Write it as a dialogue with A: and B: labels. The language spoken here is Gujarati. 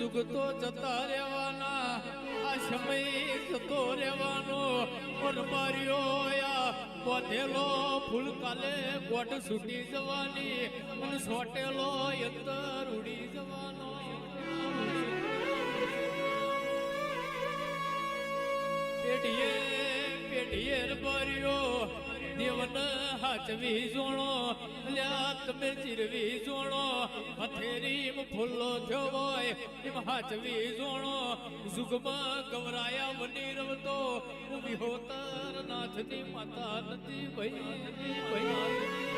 A: જુગ તો જતા રહેવાના આ સમય જતો રહેવાનો પણ માર્યો બોધેલો ફૂલ કાલે ગોટ છૂટી જવાની અને સોટેલો યંતર ઉડી જવાનો પેઢીએ પેઢીએ બર્યો દેવન હાચવી જોણો લ્યા તમે ચીરવી જોણો હથેરીમ ફૂલો થયો હોય એમ હાચવી જોણો જુગમાં ગવરાયા બની રમતો વિહોતર નાથની માતા નથી ભાઈ